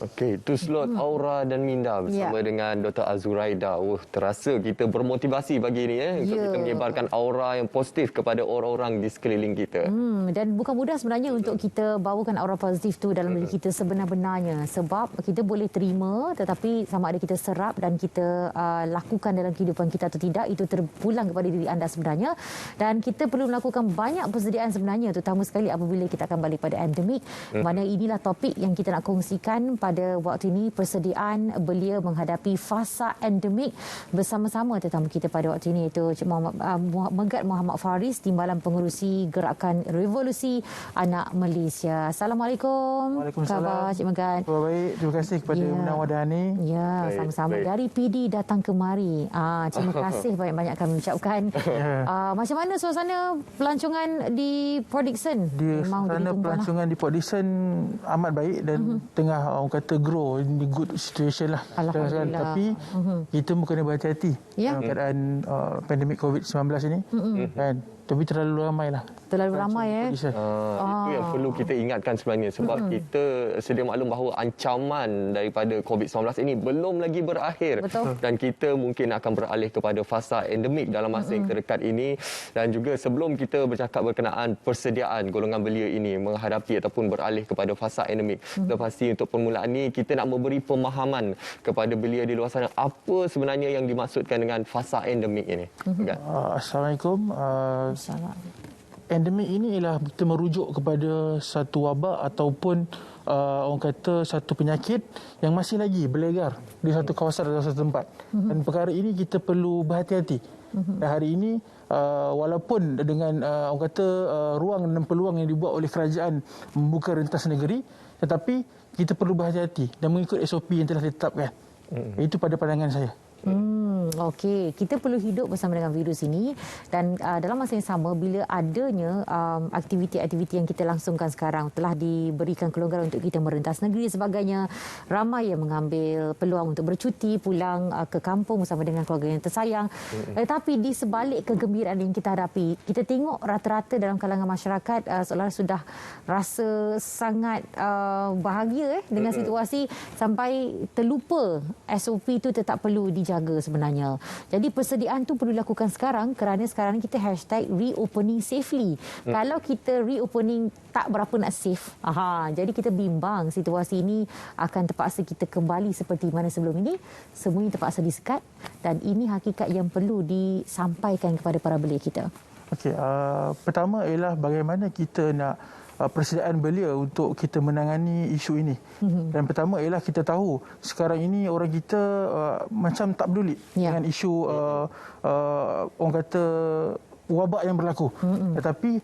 Okey, itu slot Aura dan Minda bersama dengan Dr. Azuraida. Terasa kita bermotivasi pagi ini untuk kita menyebarkan aura yang positif kepada orang-orang di sekeliling kita. Dan bukan mudah sebenarnya untuk kita bawakan aura positif tu dalam diri kita sebenar-benarnya, sebab kita boleh terima tetapi sama ada kita serap dan kita lakukan dalam kehidupan kita atau tidak, itu terpulang kepada diri anda sebenarnya. Dan kita perlu melakukan banyak persediaan sebenarnya, terutama sekali apabila kita akan balik pada endemik. Mana inilah topik yang kita nak kongsikan pada waktu ini, persediaan belia menghadapi fasa endemik, bersama-sama tetamu kita pada waktu ini iaitu Cik Megat Muhammad Faris, Timbalan Pengerusi Gerakan Revolusi Anak Malaysia. Assalamualaikum. Waalaikumsalam. Khabar Cik Megat? Baik, terima kasih kepada Munawar Wadahani. Ya, sama-sama. Dari PD datang kemari. Terima kasih banyak-banyak kami ucapkan. Macam mana suasana pelancongan di Port Dickson? Suasana pelancongan di Port Dickson amat baik dan tengah orang kata grow in the good situation lah. Alhamdulillah. Tapi kita pun kena berhati-hati dalam keadaan pandemik COVID-19 ini. Kan? Tapi terlalu ramai lah. Terlalu ramai Itu yang perlu kita ingatkan sebenarnya, sebab kita sedia maklum bahawa ancaman daripada COVID-19 ini belum lagi berakhir. Betul. Dan kita mungkin akan beralih kepada fasa endemik dalam masa yang terdekat ini. Dan juga sebelum kita bercakap berkenaan persediaan golongan belia ini menghadapi ataupun beralih kepada fasa endemik, pasti untuk permulaan ini kita nak memberi pemahaman kepada belia di luar sana apa sebenarnya yang dimaksudkan dengan fasa endemik ini. Assalamualaikum. Endemik ini ialah kita merujuk kepada satu wabak ataupun orang kata satu penyakit yang masih lagi berlegar di satu kawasan atau satu tempat. Dan perkara ini kita perlu berhati-hati. Dan hari ini walaupun dengan orang kata ruang dan peluang yang dibuat oleh kerajaan membuka rentas negeri, tetapi kita perlu berhati-hati dan mengikut SOP yang telah ditetapkan. Itu pada pandangan saya. Okey, kita perlu hidup bersama dengan virus ini dan dalam masa yang sama, bila adanya aktiviti-aktiviti yang kita langsungkan sekarang telah diberikan kelonggaran untuk kita merentas negeri dan sebagainya, ramai yang mengambil peluang untuk bercuti, pulang ke kampung bersama dengan keluarga yang tersayang. Tetapi di sebalik kegembiraan yang kita hadapi, kita tengok rata-rata dalam kalangan masyarakat seolah sudah rasa sangat bahagia dengan situasi sampai terlupa SOP itu tetap perlu dijaga sebenarnya. Jadi persediaan tu perlu dilakukan sekarang kerana sekarang kita #reopening safely. Kalau kita reopening tak berapa nak safe, jadi kita bimbang situasi ini akan terpaksa kita kembali seperti mana sebelum ini. Semuanya terpaksa disekat dan ini hakikat yang perlu disampaikan kepada para belia kita. Okey, pertama ialah bagaimana kita nak persediaan belia untuk kita menangani isu ini. Dan pertama ialah kita tahu sekarang ini orang kita macam tak peduli dengan isu orang kata wabak yang berlaku. Tetapi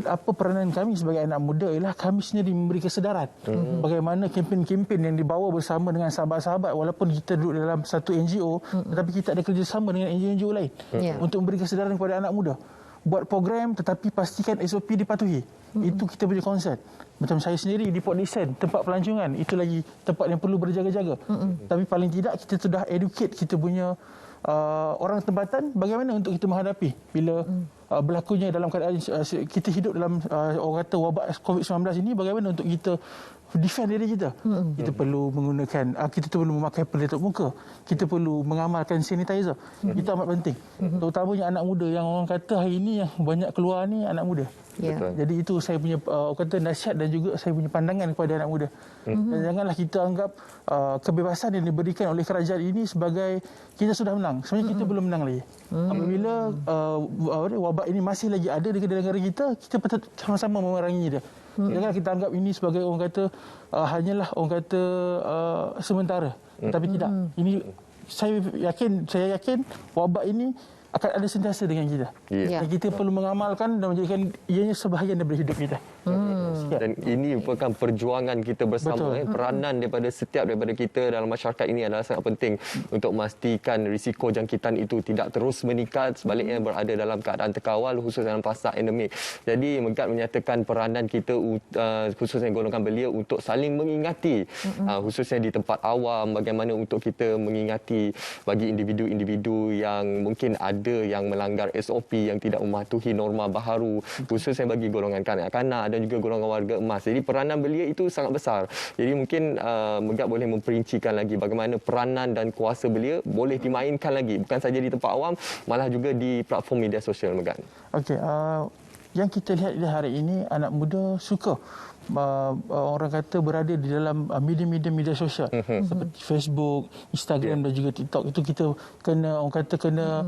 apa peranan kami sebagai anak muda ialah kami sendiri memberi kesedaran. Bagaimana kempen-kempen yang dibawa bersama dengan sahabat-sahabat, walaupun kita duduk dalam satu NGO, tetapi kita ada kerjasama dengan NGO lain untuk memberi kesedaran kepada anak muda. Buat program tetapi pastikan SOP dipatuhi. Itu kita punya concern. Macam saya sendiri di Port Dickson, tempat pelancongan, itu lagi tempat yang perlu berjaga-jaga. Tapi paling tidak kita sudah educate kita punya orang tempatan bagaimana untuk kita menghadapi bila berlakunya dalam keadaan kita hidup dalam orang kata wabak COVID-19 ini, bagaimana untuk kita defend diri kita. Kita perlu menggunakan, kita perlu memakai pelitup muka, kita perlu mengamalkan sanitizer. Itu amat penting. Terutamanya anak muda yang orang kata hari ini yang banyak keluar ni anak muda. Jadi itu saya punya kata nasihat dan juga saya punya pandangan kepada anak muda. Dan janganlah kita anggap kebebasan yang diberikan oleh kerajaan ini sebagai kita sudah menang. Sebenarnya kita belum menang lagi. Apabila wabak ini masih lagi ada di negara kita, kita sama-sama memerangi dia. Janganlah kita anggap ini sebagai orang kata hanyalah orang kata sementara. Tapi tidak. Ini saya yakin wabak ini akan ada sentiasa dengan kita. Dan kita perlu mengamalkan dan menjadikan ianya sebahagian daripada hidup kita. Dan ini merupakan perjuangan kita bersama. Peranan daripada kita dalam masyarakat ini adalah sangat penting untuk memastikan risiko jangkitan itu tidak terus meningkat, sebaliknya berada dalam keadaan terkawal khususnya dalam fasa endemik. Jadi Megat menyatakan peranan kita khususnya golongan belia untuk saling mengingati, khususnya di tempat awam, bagaimana untuk kita mengingati bagi individu-individu yang mungkin ada ada yang melanggar SOP, yang tidak mematuhi norma baharu, khususnya bagi golongan kanak-kanak dan juga golongan warga emas. Jadi peranan belia itu sangat besar. Jadi mungkin Megat boleh memperincikan lagi bagaimana peranan dan kuasa belia boleh dimainkan lagi, bukan saja di tempat awam, malah juga di platform media sosial, Megat. Okey, yang kita lihat hari ini, anak muda suka orang kata berada di dalam media sosial seperti Facebook, Instagram dan juga TikTok. Itu kita kena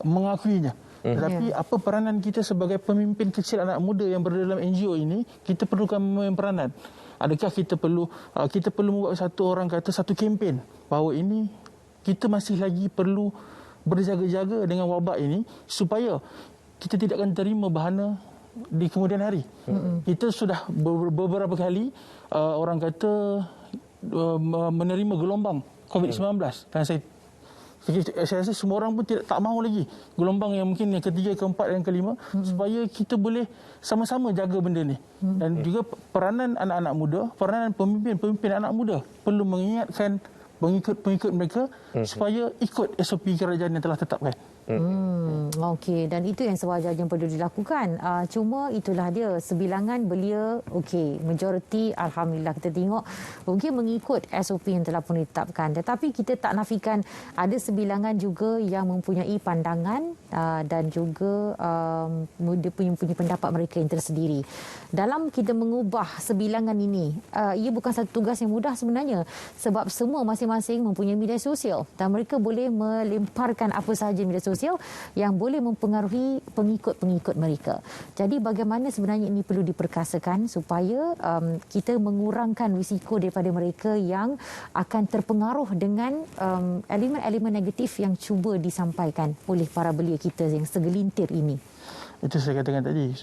mengakuinya. Tetapi apa peranan kita sebagai pemimpin kecil anak muda yang berada dalam NGO ini? Kita perlukan memainkan peranan. Adakah kita perlu membuat satu kempen bahawa ini kita masih lagi perlu berjaga-jaga dengan wabak ini supaya kita tidak akan terima bahana di kemudian hari. Kita sudah beberapa kali orang kata menerima gelombang COVID-19 dan saya rasa semua orang pun tak mahu lagi gelombang yang mungkin yang ketiga, keempat dan kelima supaya kita boleh sama-sama jaga benda ni. Dan juga peranan anak-anak muda, peranan pemimpin anak muda perlu mengingatkan pengikut mereka supaya ikut SOP kerajaan yang telah tetapkan. Okey, dan itu yang sewajarnya perlu dilakukan. Cuma itulah dia, sebilangan belia okey, majoriti alhamdulillah kita tengok mungkin mengikut SOP yang telah pun ditetapkan. Tetapi kita tak nafikan ada sebilangan juga yang mempunyai pandangan dan juga dia punya pendapat mereka yang tersendiri. Dalam kita mengubah sebilangan ini, ia bukan satu tugas yang mudah sebenarnya, sebab semua masing-masing mempunyai media sosial dan mereka boleh melemparkan apa sahaja media sosial yang boleh mempengaruhi pengikut-pengikut mereka. Jadi bagaimana sebenarnya ini perlu diperkasakan supaya kita mengurangkan risiko daripada mereka yang akan terpengaruh dengan elemen-elemen negatif yang cuba disampaikan oleh para belia kita yang segelintir ini. Itu saya katakan tadi,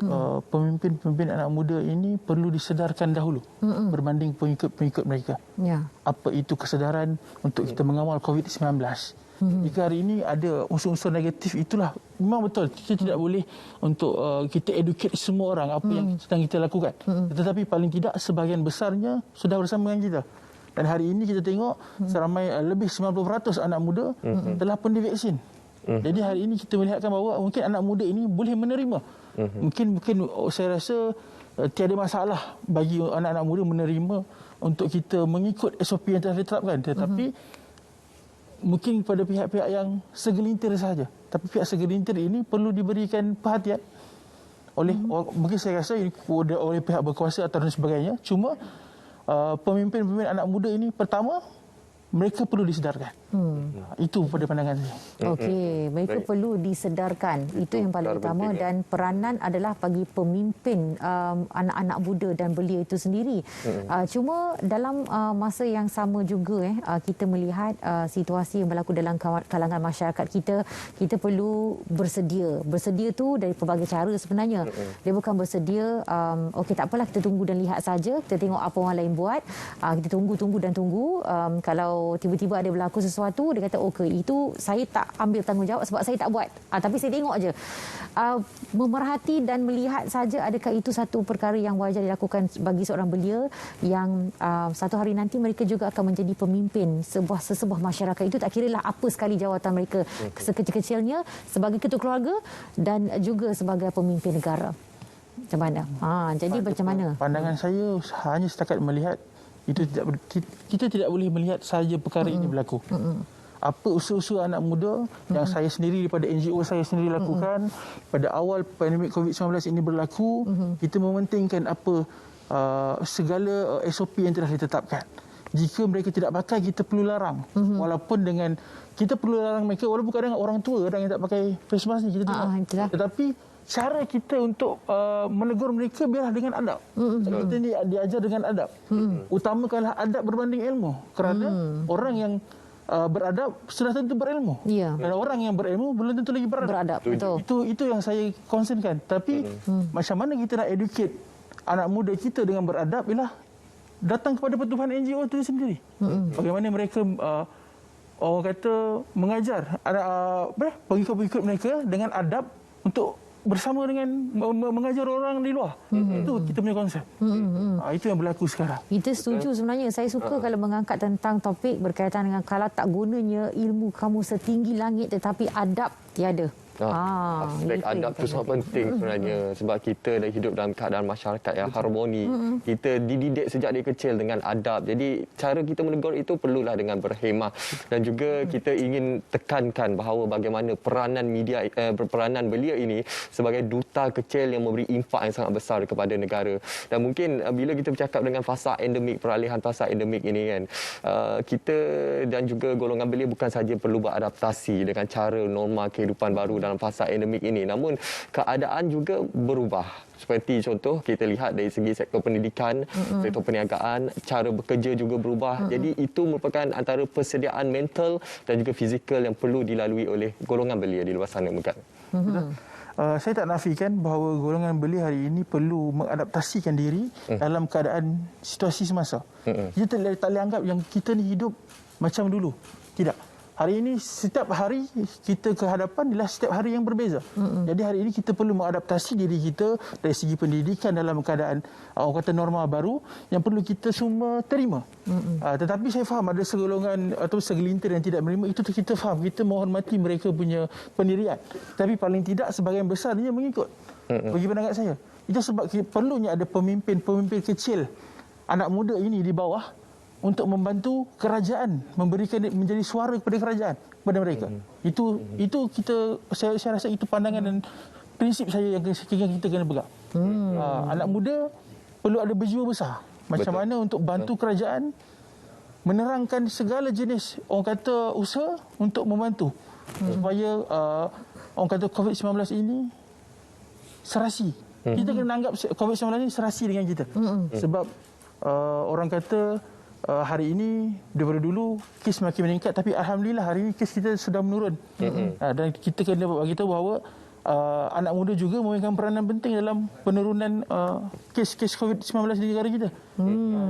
pemimpin anak muda ini perlu disedarkan dahulu berbanding pengikut-pengikut mereka. Ya. Apa itu kesedaran untuk kita mengawal COVID-19. Jika hari ini ada unsur-unsur negatif, itulah memang betul. Kita tidak boleh untuk kita educate semua orang apa yang sedang kita lakukan. Tetapi paling tidak sebahagian besarnya sudah bersama dengan kita. Dan hari ini kita tengok seramai lebih 90% anak muda telah pun divaksin. Jadi hari ini kita melihatkan bahawa mungkin anak muda ini boleh menerima. Mungkin saya rasa tiada masalah bagi anak-anak muda menerima untuk kita mengikut SOP yang telah ditetapkan. Tetapi mungkin kepada pihak-pihak yang segelintir sahaja. Tapi pihak segelintir ini perlu diberikan perhatian oleh mungkin saya rasa oleh pihak berkuasa atau dan sebagainya. Cuma pemimpin-pemimpin anak muda ini pertama mereka perlu disedarkan. Itu pada pandangan saya. Okey, mereka perlu disedarkan. Itu yang paling utama dan peranan adalah bagi pemimpin anak-anak muda dan belia itu sendiri. Cuma dalam masa yang sama juga kita melihat situasi yang berlaku dalam kalangan masyarakat kita perlu bersedia. Bersedia tu dari pelbagai cara sebenarnya. Dia bukan bersedia okey tak apalah kita tunggu dan lihat saja, kita tengok apa orang lain buat. Kita tunggu. Kalau tiba-tiba ada berlaku sesuatu, dia kata okey itu saya tak ambil tanggungjawab sebab saya tak buat. Tapi saya tengok aja. Memerhati dan melihat saja adakah itu satu perkara yang wajar dilakukan bagi seorang belia yang satu hari nanti mereka juga akan menjadi pemimpin sesebuah masyarakat. Itu tak kiralah apa sekali jawatan mereka sekecil-kecilnya sebagai ketua keluarga dan juga sebagai pemimpin negara. Macam mana? Jadi macam mana? Pandangan saya hanya setakat melihat itu kita tidak boleh melihat sahaja perkara ini berlaku. Apa usaha-usaha anak muda yang saya sendiri daripada NGO saya sendiri lakukan pada awal pandemik COVID-19 ini berlaku, kita mementingkan apa segala SOP yang telah ditetapkan. Jika mereka tidak pakai, kita perlu larang. Walaupun dengan kita perlu larang mereka, walaupun kadang orang tua yang tak pakai face mask ni kita tengok. Tetapi cara kita untuk menegur mereka biarlah dengan adab. Kita ni diajar dengan adab. Utamakanlah adab berbanding ilmu. Kerana orang yang beradab sudah tentu berilmu. Dan orang yang berilmu belum tentu lagi beradab. Itu yang saya concernkan. Tapi macam mana kita nak educate anak muda kita dengan beradab ialah datang kepada pertubuhan NGO itu sendiri. Bagaimana mereka orang kata mengajar pengikut-pengikut mereka dengan adab untuk bersama dengan mengajar orang di luar. Itu kita punya konsep. Itu yang berlaku sekarang. Kita setuju sebenarnya. Saya suka kalau mengangkat tentang topik berkaitan dengan kalau tak gunanya ilmu kamu setinggi langit tetapi adab tiada. Aspek adab tu sangat penting sebenarnya sebab kita dah hidup dalam keadaan masyarakat yang harmoni. Kita dididik sejak dari kecil dengan adab. Jadi cara kita menegur itu perlulah dengan berhemah dan juga kita ingin tekankan bahawa bagaimana peranan belia ini sebagai duta kecil yang memberi impak yang sangat besar kepada negara. Dan mungkin bila kita bercakap dengan fasa endemik, peralihan fasa endemik ini kan, kita dan juga golongan belia bukan saja perlu beradaptasi dengan cara norma kehidupan baru dalam fasa endemik ini, namun keadaan juga berubah. Seperti contoh kita lihat dari segi sektor pendidikan, sektor perniagaan, cara bekerja juga berubah. Jadi itu merupakan antara persediaan mental dan juga fizikal yang perlu dilalui oleh golongan belia di luar sana, Megat. Saya tak nafikan bahawa golongan belia hari ini perlu mengadaptasikan diri dalam keadaan situasi semasa. Kita tak boleh anggap yang kita ni hidup macam dulu. Tidak. Hari ini setiap hari kita ke hadapan adalah setiap hari yang berbeza. Jadi hari ini kita perlu mengadaptasi diri kita dari segi pendidikan dalam keadaan orang kata norma baru yang perlu kita semua terima. Tetapi saya faham ada segolongan atau segelintir yang tidak menerima, itu kita faham, kita menghormati mereka punya pendirian. Tapi paling tidak sebahagian besarnya mengikut. Bagi pandangan saya, itu sebab perlunya ada pemimpin-pemimpin kecil, anak muda ini di bawah untuk membantu kerajaan, menjadi suara kepada kerajaan, kepada mereka. Itu saya rasa itu pandangan dan prinsip saya yang kita kena pegang. Anak muda perlu ada berjiwa besar. Macam mana untuk bantu kerajaan menerangkan segala jenis orang kata usaha untuk membantu supaya orang kata COVID-19 ini serasi. Kita kena anggap COVID-19 ini serasi dengan kita. Sebab orang kata hari ini daripada dulu kes makin meningkat, tapi alhamdulillah hari ini kes kita sudah menurun. Dan kita kena bagi tahu bahawa anak muda juga memegang peranan penting dalam penurunan kes COVID-19 di negara kita.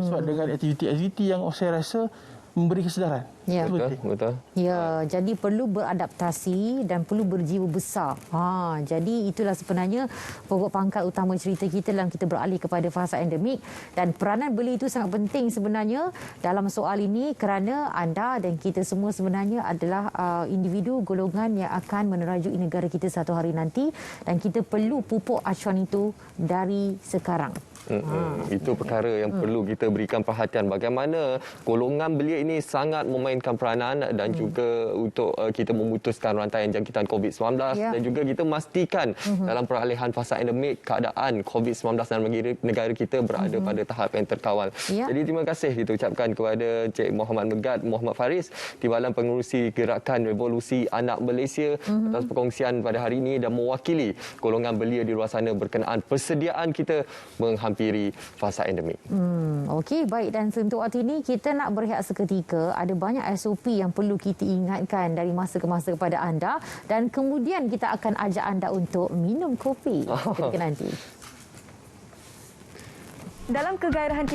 Sebab dengan aktiviti-aktiviti yang saya rasa memberi kesedaran. Ya. Betul. Ya, jadi perlu beradaptasi dan perlu berjiwa besar. Jadi itulah sebenarnya pokok pangkal utama cerita kita dalam kita beralih kepada fasa endemik, dan peranan belia itu sangat penting sebenarnya dalam soal ini kerana anda dan kita semua sebenarnya adalah individu golongan yang akan menerajui negara kita satu hari nanti, dan kita perlu pupuk acuan itu dari sekarang. Itu perkara yang perlu kita berikan perhatian, bagaimana golongan belia ini sangat memainkan peranan dan juga untuk kita memutuskan rantaian jangkitan COVID-19 dan juga kita memastikan dalam peralihan fasa endemik keadaan COVID-19 dalam negara kita berada pada tahap yang terkawal. Jadi terima kasih kita ucapkan kepada Encik Muhammad Megat Muhammad Faris, Timbalan Pengerusi Gerakan Revolusi Anak Malaysia atas perkongsian pada hari ini dan mewakili golongan belia di luar sana berkenaan persediaan kita menghampiri fasa endemik. Okey, baik, dan untuk waktu ini kita nak berehat seketika. Ada banyak SOP yang perlu kita ingatkan dari masa ke masa kepada anda, dan kemudian kita akan ajak anda untuk minum kopi ketika nanti. Dalam kegairahan